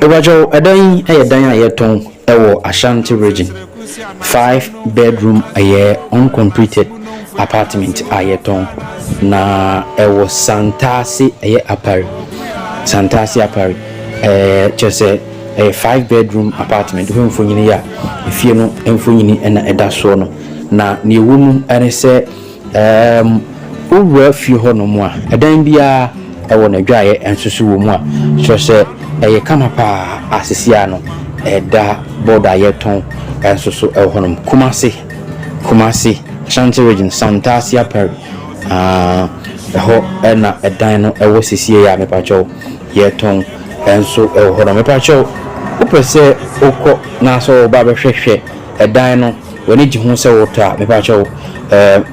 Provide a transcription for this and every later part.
Ewajo edan edan ayeton ewo Ashanti region 5-bedroom uncompleted apartment ayeton na ewo Santasi Apari just a 5-bedroom apartment who mfonyini ya efie no mfonyini na eda so no na ne wum ene se owura fie ho no mu a edan bia ewo na dwaye ensusu wo mu a so se kama pa asisia no eda border yeton ensusu ewo no Kumasi Ashanti region Santasi Apari ho na edan no ewo sisie ya mepacho yeton enso ewo no mepacho upese oko na so ba behwehwe edan no woni gi ho se wota mepacho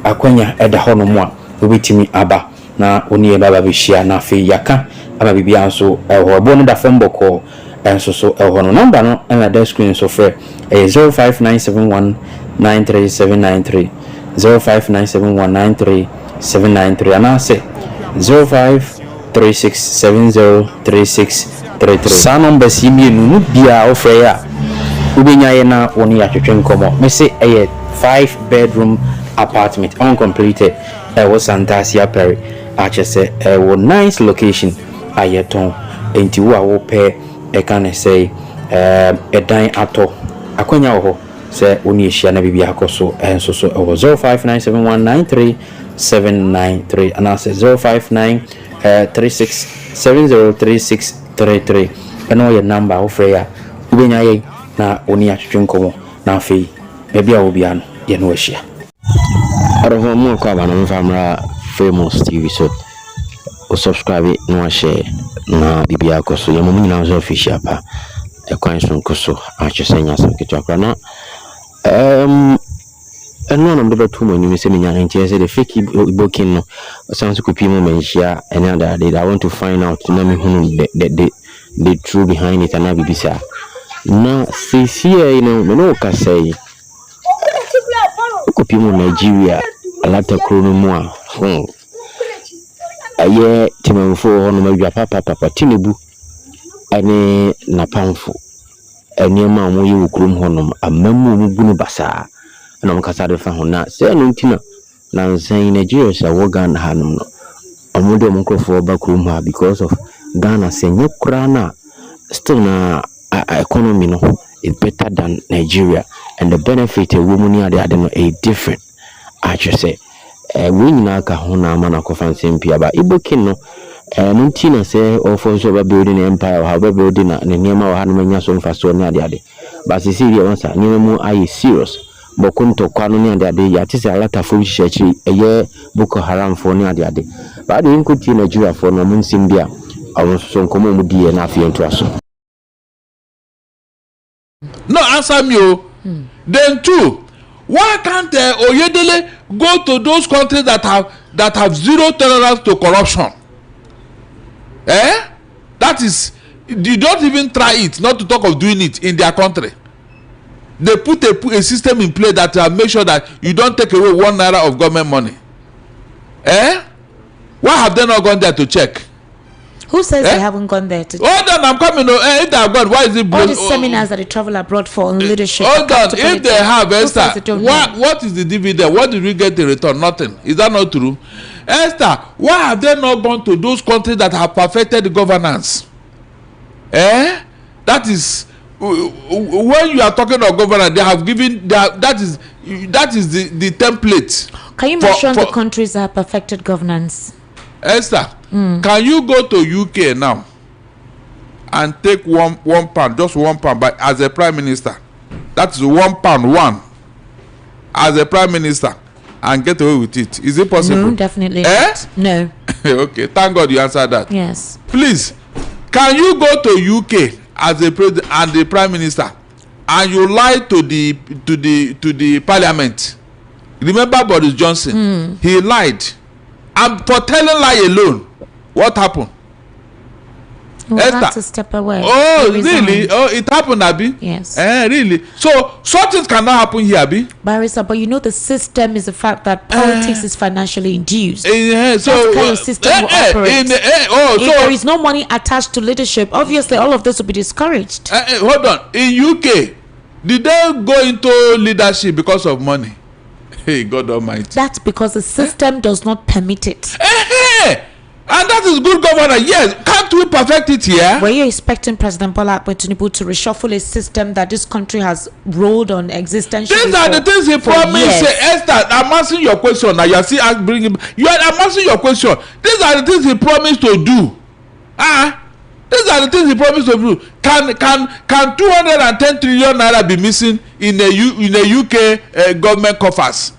akwanya eda ho no mu a obetimi aba na oni baba behia na fe yaka ama bibia nso ewo bo no da fomboko enso so ewo no number no na da screen so frɛ 0597193793 0597193793 ana se 0536703633 sa number si mienu no bia ofrɛ ya ubenya ye na woni atwetwe nkomo me se 5-bedroom apartment uncompleted was Santasi Apari achese nice location ayeton enti wo a wo pe can say edan ato akwanya wo se woni ehia na bibia akoso enso so 0597193793 and say 0536703633 eno your number ofre ya ubenya ye na woni atwetwe nkomo na afei bebia wo bia no ye no ehia Arho mo kwa bana mfamra famous TV so o subscribe no share na bibia koso ye mo nyina so official pa e kwan so nkoso a chesenya so kitwa na eno na mbe tu mo nyime se menya ntie se the fake Igbo king no so so kopi mo menhia any other day I want to find out na me hunu the true behind it na bibisa na sisi you know me no ka say kopi mo Nigeria alata krono mu a aye timamfo ho no madwa papa Tinubu ane na pamfo eniema mo yi wukrum ho no amamu mu bunu basa na mo kasa de fa ho na se no ntina na nsan Nigeria sha wo Ghana hanum no omodo mo nkofo ba krum ha because of Ghana senye krana still na economy no is better than Nigeria and the benefit a woman here they are different. I just say we nyina ka ho na mana ko fancy mpia ba Igbo king no nuntina say ofo so ba building empire how ba building na niema wa hanu manya so mfa so ni ade but see here once niema mu ayi serious bokunto kwano ni ade ya tise alata fo hihachiri eye Boko Haram fo ni ade ba de nkuti Nigeria fo no mun simbia awon so nkomo mu die na afie nto aso. No, answer me. Then two, why can't Oyedele go to those countries that have zero tolerance to corruption? That is, you don't even try it, not to talk of doing it in their country. They put a system in place that make sure that you don't take away 1 naira of government money. Why have they not gone there to check? Who says they haven't gone there to check? Hold on, I'm coming. If they have gone, why is it all the seminars that they travel abroad for on leadership? Hold on, if they have, Esther, what is the dividend? What did we get in return? Nothing. Is that not true? Esther, why have they not gone to those countries that have perfected the governance? That is, when you are talking about governance, they have given, that is the template. Can you mention the countries that have perfected governance? Esther, can you go to UK now and take one pound, just £1, but as a prime minister? That's £1, as a prime minister, and get away with it. Is it possible? No, definitely not. No. Okay, thank God you answered that. Yes. Please, can you go to UK as a president and the prime minister, and you lie to the parliament? Remember Boris Johnson? He lied. And for telling lie alone, what happened? We have to step away. Oh, really? Oh, it happened, Abi? Yes. Really? So things cannot happen here, Abi? Barrister, but you know the system is the fact that politics is financially induced. So that's how the system will operate. If there is no money attached to leadership, obviously all of this will be discouraged. Hold on. In UK, did they go into leadership because of money? Hey, God Almighty. That's because the system does not permit it. And that is good governance. Yes, can't we perfect it here? Were you expecting President Bola Ahmed Tinubu to reshuffle a system that this country has rolled on existentially? These are the things he promised. Esther, I'm answering your question now. You are still I'm answering your question. These are the things he promised to do. These are the things he promised to do. Can 210 trillion naira be missing in a UK government coffers?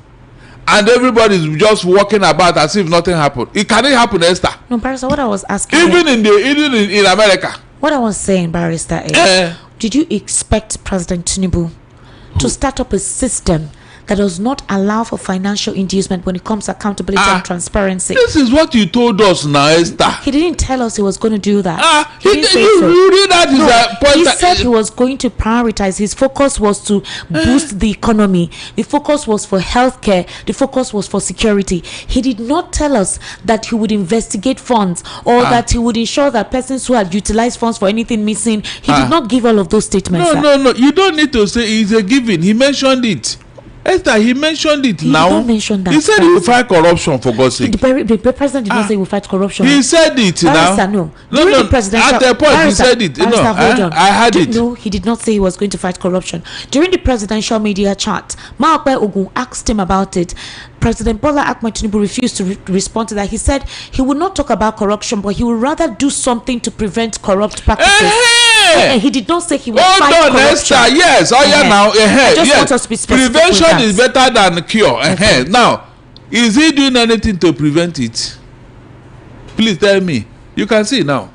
And everybody is just walking about as if nothing happened. It cannot happen, Esther. No, Barrister, what I was asking. Even in America. What I was saying, Barrister, is did you expect President Tinubu to start up a system that does not allow for financial inducement when it comes to accountability and transparency? This is what you told us now, Esther. He didn't tell us he was going to do that. He didn't say so. He said he was going to prioritize. His focus was to boost the economy. The focus was for healthcare. The focus was for security. He did not tell us that he would investigate funds or that he would ensure that persons who had utilized funds for anything missing. He did not give all of those statements. No. You don't need to say it's a given. He mentioned it. Esther, he mentioned it now. He did not mention that. He said he will fight corruption, for God's sake. The president did not say he will fight corruption. He said it now. No. During the presidential, at the point he said it. Hold on. I had it. No, he did not say he was going to fight corruption. During the presidential media chat, Maokwe Ogun asked him about it. President Bola Ahmed Tinubu refused to respond to that. He said he would not talk about corruption, but he would rather do something to prevent corrupt practices. He did not say he would fight corruption. Esther. Yes. Now. I just want us to be specific. Prevention is better than cure. Now, is he doing anything to prevent it? Please tell me. You can see now.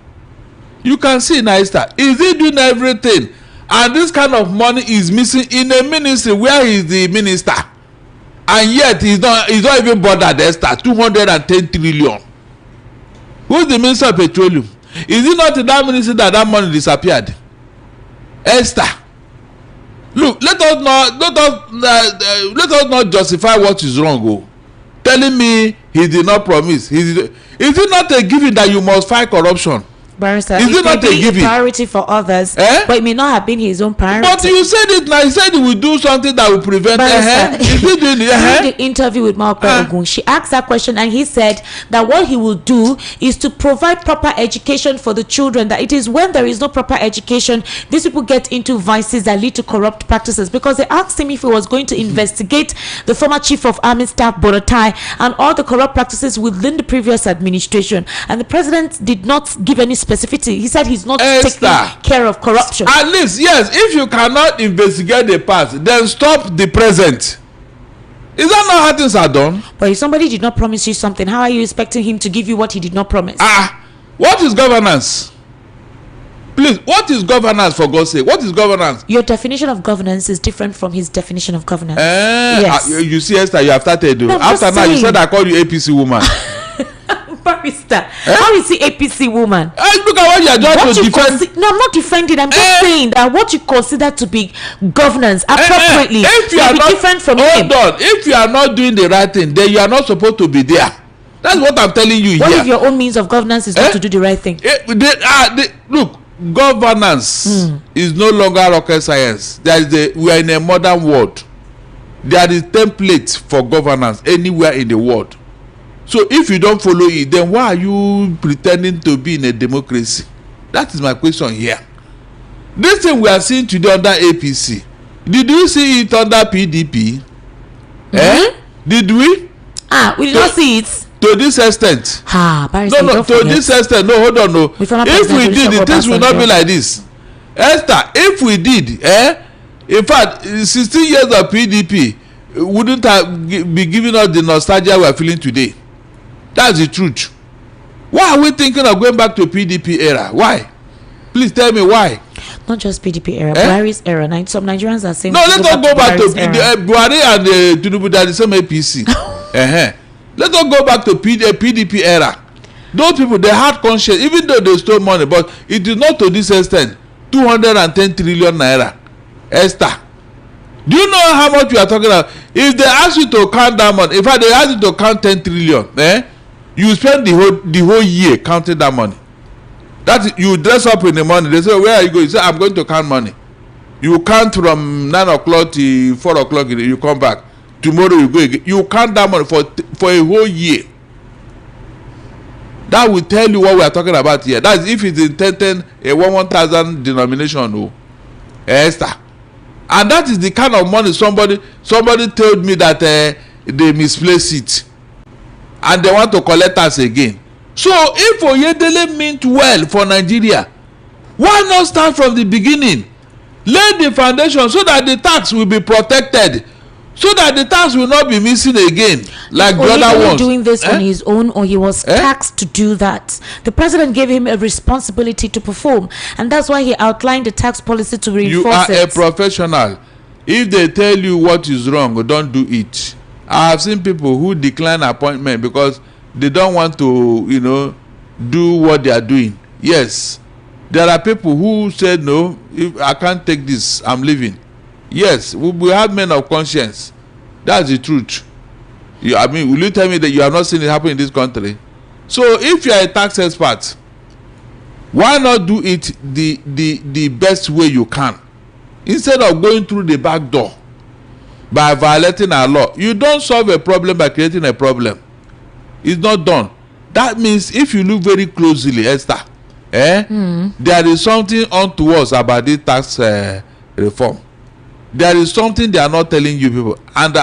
You can see now, Esther. Is he doing everything? And this kind of money is missing in a ministry where he is the minister. And yet he's not even bothered, Esther. 210 trillion. Who's the minister of petroleum? Is it not in that ministry that money disappeared? Esther, look, let us not justify what is wrong. Telling me he did not promise. Is it not a given that you must fight corruption? Barrister, it may be a priority for others, but it may not have been his own priority. But you said it now. He said he will do something that will prevent. During the interview with Maokwe Ogun, she asked that question, and he said that what he will do is to provide proper education for the children. That it is when there is no proper education, these people get into vices that lead to corrupt practices. Because they asked him if he was going to investigate the former chief of army staff Borotai and all the corrupt practices within the previous administration, and the president did not give any specificity. He said he's not taking care of corruption. At least, yes, if you cannot investigate the past, then stop the present. Is that not how things are done? But if somebody did not promise you something, how are you expecting him to give you what he did not promise? What is governance? Please, what is governance, for God's sake? What is governance? Your definition of governance is different from his definition of governance. Yes. You see, Esther, you have started. After now, you said I called you APC woman. Barrister, how is he APC woman? Look at what you are trying to defend. No, I'm not defending. I'm just saying that what you consider to be governance appropriately if you are be not, different from him. Hold on. If you are not doing the right thing, then you are not supposed to be there. That's what I'm telling you what here. If your own means of governance is not to do the right thing? Look, governance is no longer rocket science. We are in a modern world. There is template for governance anywhere in the world. So if you don't follow it, then why are you pretending to be in a democracy? That is my question here. This thing we are seeing today under APC, did you see it under PDP? Did we? We did not see it. To this extent. No, to this extent. No, hold on, no. If we did it, things will not be like this. Esther, if we did, in fact, 16 years of PDP wouldn't have be giving us the nostalgia we are feeling today. That's the truth. Why are we thinking of going back to PDP era? Why? Please tell me why. Not just PDP era, Buhari's era. Some Nigerians are saying. No, let's not go back to Buhari and Tinubu. That is some APC. Let's not go back to PDP era. those people, they had conscience, even though they stole money, but it is not to this extent. 210 trillion naira. Esther, do you know how much we are talking about? If they ask you to count that money, in fact, they ask you to count 10 trillion, you spend the whole year counting that money. That you dress up in the morning, they say, where are you going? You say, I'm going to count money. You count from 9 o'clock to 4 o'clock, you come back. Tomorrow you go again. You count that money for a whole year. That will tell you what we are talking about here. That's if it's in 1,000 denomination, no. Esther. And that is the kind of money somebody told me that they misplaced it. And they want to collect us again. So if Oyedele meant well for Nigeria, why not start from the beginning? Lay the foundation so that the tax will be protected, so that the tax will not be missing again like the other ones. Doing this on his own, or he was taxed to do that? The president gave him a responsibility to perform, and that's why he outlined the tax policy to reinforce it. You are a professional. If they tell you what is wrong, don't do it. I have seen people who decline appointment because they don't want to, do what they are doing. Yes, there are people who said, no, if I can't take this, I'm leaving. Yes, we have men of conscience. That's the truth. Will you tell me that you have not seen it happen in this country? So if you are a tax expert, why not do it the best way you can, instead of going through the back door by violating our law? You don't solve a problem by creating a problem. It's not done. That means if you look very closely, Esther, there is something untoward about this tax reform. There is something they are not telling you people, and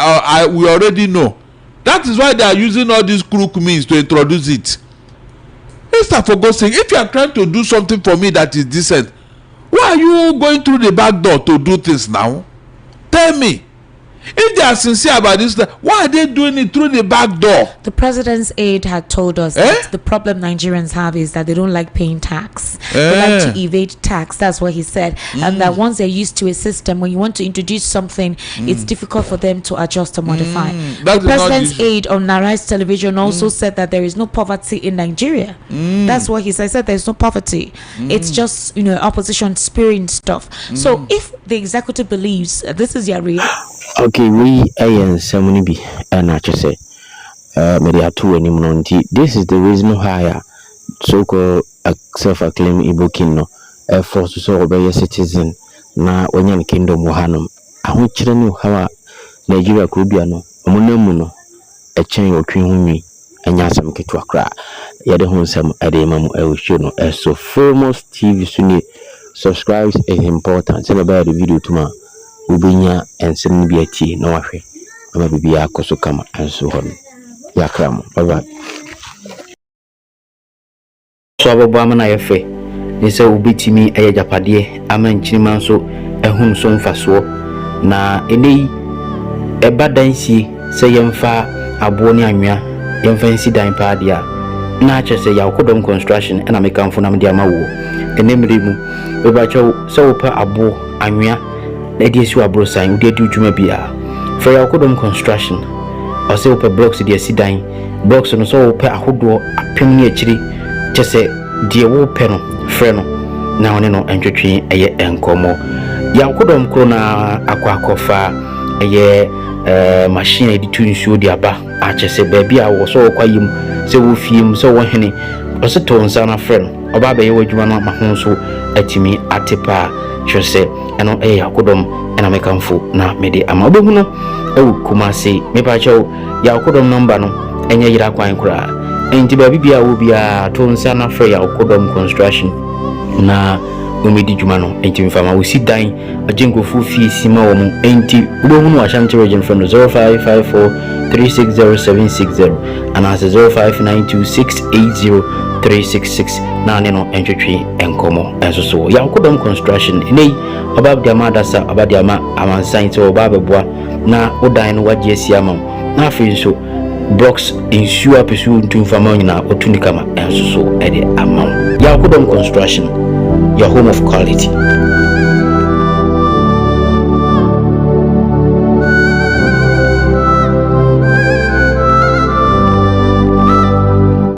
we already know. That is why they are using all these crook means to introduce it. Esther, for God's sake, if you are trying to do something for me that is decent, why are you going through the back door to do things now? Tell me. If they are sincere about this, why are they doing it through the back door? The president's aide had told us that the problem Nigerians have is that they don't like paying tax. They like to evade tax. That's what he said. And that once they're used to a system, when you want to introduce something, it's difficult for them to adjust or modify. The president's aide on Narai's television also said that there is no poverty in Nigeria. That's what he said. He said there's no poverty. It's just, opposition spearing stuff. So if the executive believes this is your real... Okay, we nsɛm bi na kyerɛ sɛ mede ato anim no nti this is the reason why so-called self-acclaimed Igbo king no force so obey citizen na onyan kingdom wɔ hanom ahokyerɛ ne hawa Nigeria kurubia no omunamu no ɛkyɛn otwe ho nwi anya asɛm ketewa kra yɛde ho nsɛm ɛde mamu ɛwɔhwe no so famous TV so ni subscribe is important sɛ bɛba the video tuma ubinya ensem bi atie na wahwe ama bibia akoso kama enso hɔ no yakram bye bye so ababo amana yefe ni sɛ ubitimi ɛyɛ japade ama nkyirima nso ehun so mfaso na enei ɛba dansie sɛ yɛmfa abo ne anwea yɛmfa nsi dan paadia na akyɛ sɛ yakodom construction ɛna mekamfo na mede ama wo enemre mu bebacho sɛ wopa abo anwea Ediesi wa brosan udi edi ujuma bia for yakodom construction or say ope blocks di asidan blocks no so ope ahodo apem ne akiri kyese die wo pe no frɛ no na one no entwetwe eye enkomo yakodom kro na akwakofa eye machine edi tu nsuo di aba a kyese ba bia wo so kwayim se wo fiem se wo hene o se to nsa na frɛ no oba ba ye wadwuma no ma ho so atimi atepa kyese eno yakodom ena mekamfo na mede ama obehu no ewu Kumasi mepacho yakodom number no enye yira kwan kura enti ba bibia wo bia to nsa na frɛ yakodom construction na umedi dwuma no enti mfama wo si dan agenkofu fi sima wo mu enti obehu no ashanti region from 0554360760 and as 0592680366 na ne no entwetwe enkomo enso so yakodom construction nei obab dia madasa obadiama amansan so obab boa na odan no wagye asiama na afi nso blocks insu apesu ntumfama nyina otunikama enso so ede amam yakodom construction, your home of quality.